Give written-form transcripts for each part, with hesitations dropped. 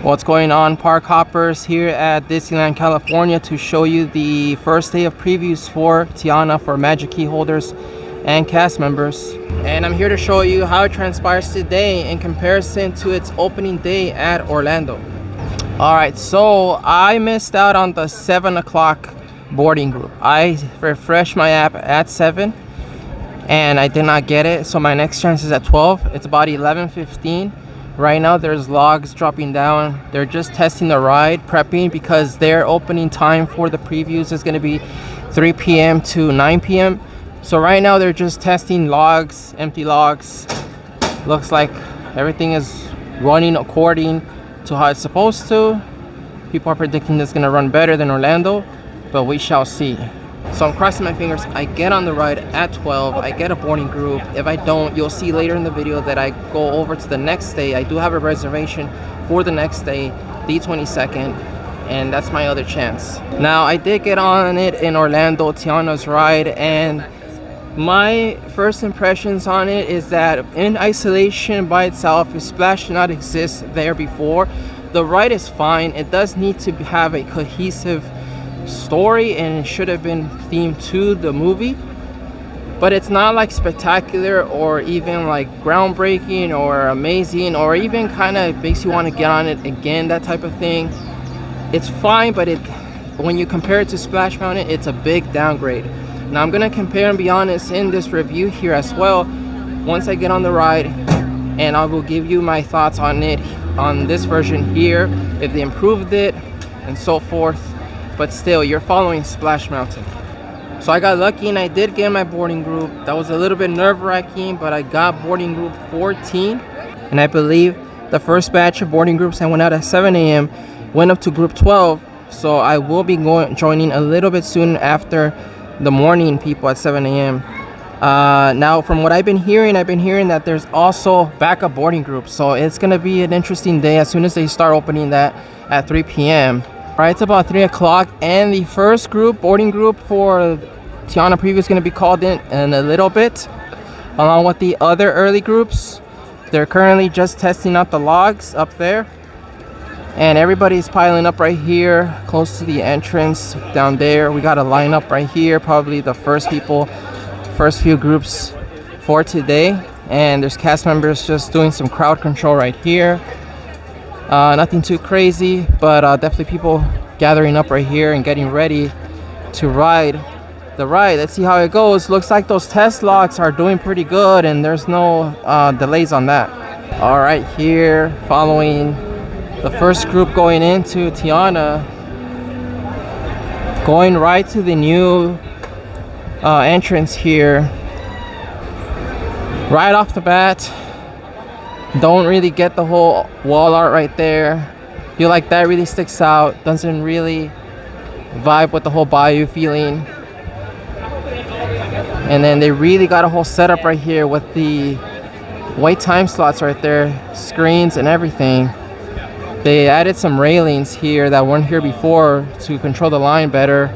What's going on, park hoppers? Here at Disneyland, California to show you the first day of previews for Tiana for Magic Key holders and cast members. And I'm here to show you how it transpires today in comparison to its opening day at Orlando. Alright, so I missed out on the 7 o'clock boarding group. I refreshed my app at 7 and I did not get it, so my next chance is at 12. It's about 11:15. Right now there's logs dropping down. They're just testing the ride, prepping, because their opening time for the previews is going to be 3 p.m. to 9 p.m. So right now they're just testing logs, empty logs. Looks like everything is running according to how it's supposed to. People are predicting it's going to run better than Orlando, but we shall see. So I'm crossing my fingers. I get on the ride at 12. I get a boarding group. If I don't, you'll see later in the video that I go over to the next day. I do have a reservation for the next day, the 22nd, and that's my other chance. Now, I did get on it in Orlando, Tiana's ride, and my first impressions on it is that in isolation by itself, if Splash did not exist there before, the ride is fine. It does need to have a cohesive story and it should have been themed to the movie, but it's not like spectacular or even like groundbreaking or amazing or even kind of makes you want to get on it again, that type of thing. It's fine, but when you compare it to Splash Mountain, it's a big downgrade. Now I'm gonna compare and be honest in this review here as well once I get on the ride, and I will give you my thoughts on it on this version here, if they improved it and so forth. But still, you're following Splash Mountain. So I got lucky and I did get my boarding group. That was a little bit nerve-wracking, but I got boarding group 14. And I believe the first batch of boarding groups that went out at 7 a.m. went up to group 12. So I will be joining a little bit soon after the morning people at 7 a.m. Now, from what I've been hearing that there's also backup boarding groups. So it's going to be an interesting day as soon as they start opening that at 3 p.m. Right, it's about 3 o'clock, and the first group, boarding group for Tiana preview, is going to be called in a little bit, along with the other early groups. They're currently just testing out the logs up there, and everybody's piling up right here, close to the entrance down there. We got a lineup right here, probably the first few groups for today, and there's cast members just doing some crowd control right here. Nothing too crazy, but definitely people gathering up right here and getting ready to ride the ride. Let's see how it goes. Looks like those test logs are doing pretty good and there's no delays on that. All right, here following the first group going into Tiana, going right to the new entrance here. Right off the bat, don't really get the whole wall art right there. Feel like that really sticks out. Doesn't really vibe with the whole Bayou feeling. And then they really got a whole setup right here with the wait time slots right there, screens and everything. They added some railings here that weren't here before to control the line better.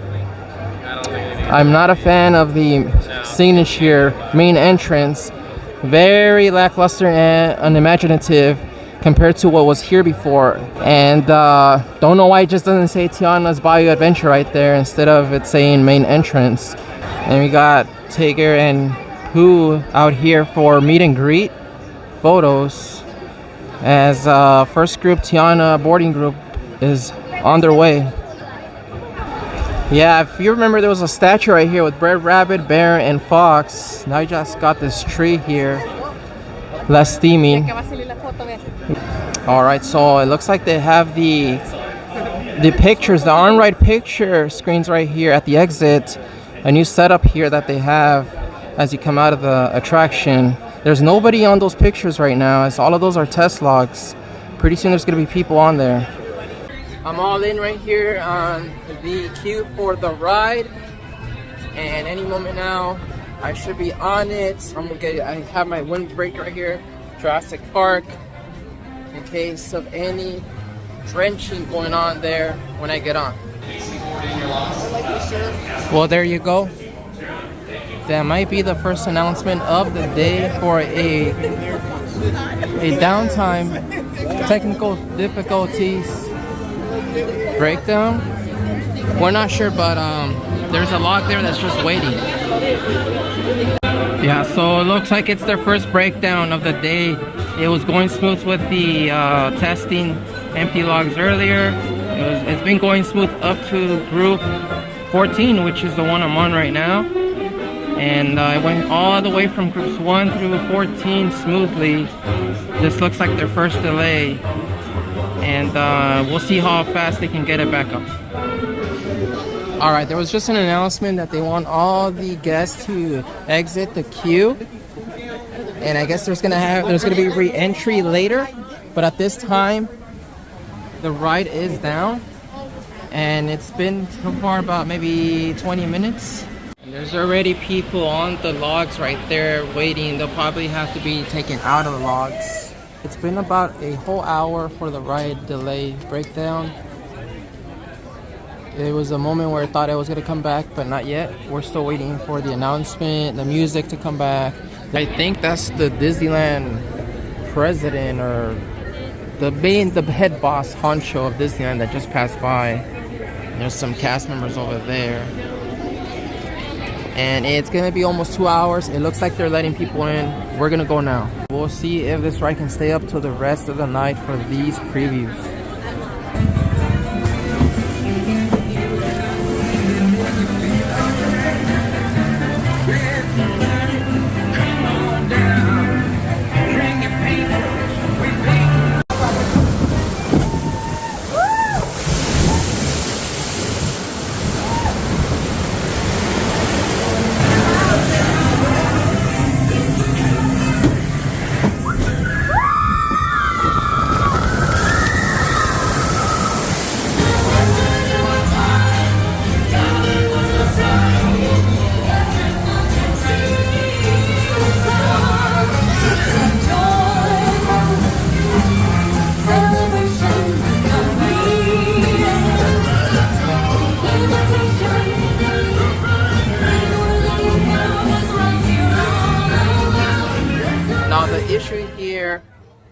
I'm not a fan of the signature main entrance. Very lackluster and unimaginative compared to what was here before, and don't know why it just doesn't say Tiana's Bayou Adventure right there instead of it saying main entrance. And we got Tigger and Pooh out here for meet and greet photos as first group Tiana boarding group is on their way. Yeah, if you remember, there was a statue right here with Red Rabbit, Bear, and Fox. Now you just got this tree here. Less steaming. Alright, so it looks like they have the pictures, the on-ride picture screens right here at the exit. A new setup here that they have as you come out of the attraction. There's nobody on those pictures right now, as all of those are test logs. Pretty soon there's going to be people on there. I'm all in right here on the queue for the ride, and any moment now I should be on it. I have my windbreaker right here, Jurassic Park, in case of any drenching going on there when I get on. Well, there you go. That might be the first announcement of the day for a downtime technical difficulties breakdown. We're not sure, but there's a log there that's just waiting. Yeah, so it looks like it's their first breakdown of the day. It was going smooth with the testing empty logs earlier. It's been going smooth up to group 14, which is the one I'm on right now. And it went all the way from groups 1 through 14 smoothly. This looks like their first delay. And we'll see how fast they can get it back up. Alright, there was just an announcement that they want all the guests to exit the queue. And I guess there's gonna be re-entry later. But at this time, the ride is down. And it's been so far about maybe 20 minutes. And there's already people on the logs right there waiting. They'll probably have to be taken out of the logs. It's been about a whole hour for the ride delay breakdown. It was a moment where I thought I was going to come back, but not yet. We're still waiting for the announcement, the music to come back. I think that's the Disneyland president or the head boss honcho of Disneyland that just passed by. There's some cast members over there. And it's going to be almost 2 hours. It looks like they're letting people in. We're going to go now. We'll see if this ride can stay up till the rest of the night for these previews.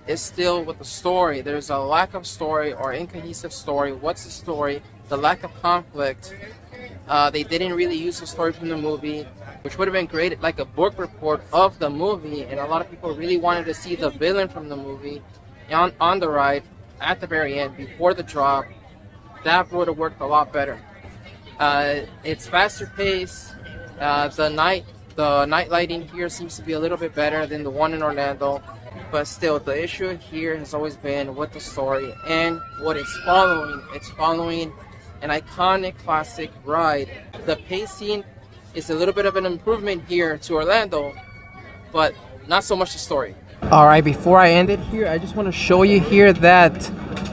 Is still with the story. There's a lack of story or incohesive story. What's the story? The lack of conflict. They didn't really use the story from the movie, which would have been great, like a book report of the movie. And a lot of people really wanted to see the villain from the movie on the ride at the very end before the drop. That would have worked a lot better. It's faster pace. The night lighting here seems to be a little bit better than the one in Orlando. But still, the issue here has always been with the story and what it's following. It's following an iconic classic ride. The pacing is a little bit of an improvement here to Orlando, but not so much the story. Alright, before I end it here, I just want to show you here that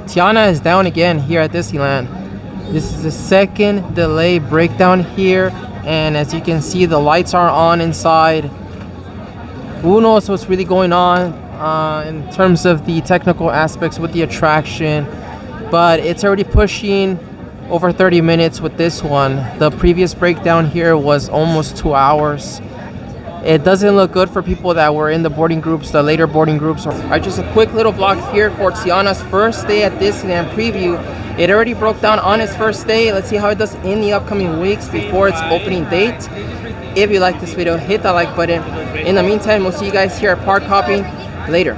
Tiana is down again here at Disneyland. This is the second delay breakdown here, and as you can see, the lights are on inside. Who knows what's really going on in terms of the technical aspects with the attraction, but it's already pushing over 30 minutes with this one. The previous breakdown here was almost 2 hours. It doesn't look good for people that were in the boarding groups, the later boarding groups. Alright, just a quick little vlog here for Tiana's first day at Disneyland preview. It already broke down on its first day. Let's see how it does in the upcoming weeks before its opening date. If you like this video, hit that like button. In the meantime, we'll see you guys here at Park Hopping later.